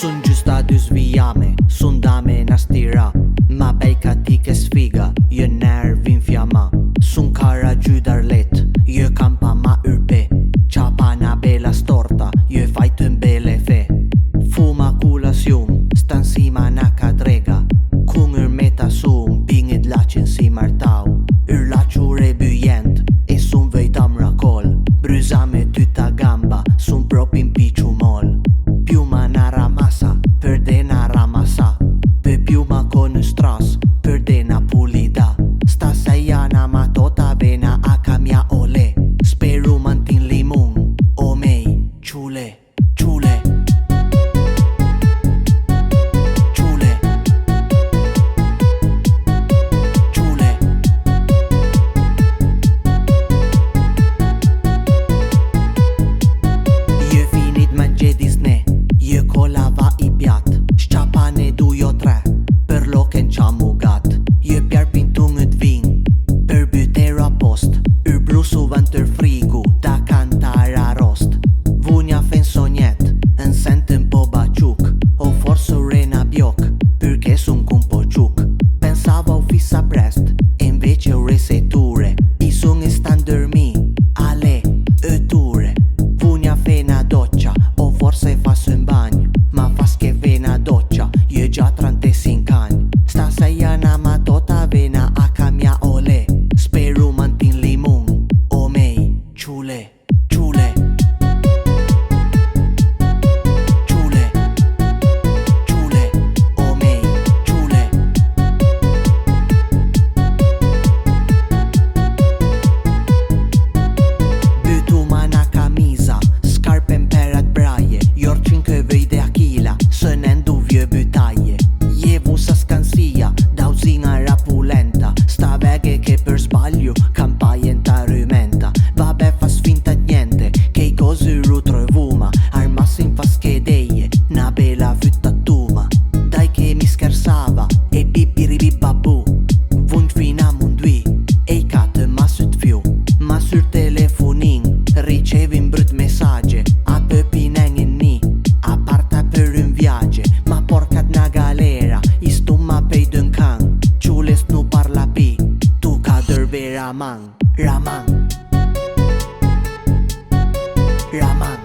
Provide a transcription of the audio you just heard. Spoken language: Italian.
Sun giüsta desvijame, sun dame na stirà. Ma beica ti che sfiga, je nerv infiamà. Sun cara giù dar lait, je campà ma urpe. Ciapà na bela storta, je fait fe. Fuma culassiun, sta'n insima na cadrega. Kun tassun, pien insima tau. Ciulé büjent, e sun voidamlo brüsame tuta gamba, sun propi in Piuma. Piuma na ramassa, perde na ramassa. Piuma con strass, perde na pulida. Stasera na matota vena a camia olé. Speru mantin limun, o mei, ciulé, ciulé. Fuma, al massimo fa schedeie, una bela Fuma. Dai che mi scherzava, e bibiribibabu. Vund fina mundui, e i cat ma sut fiu. Ma sul telefonin, ricevi un brut messagge. A pepinen in ni, a parta per un viaggio. Ma porca na galera, i stumma pei d'un can. Ciulé nu parla pi, tu cadrega raman, raman, raman.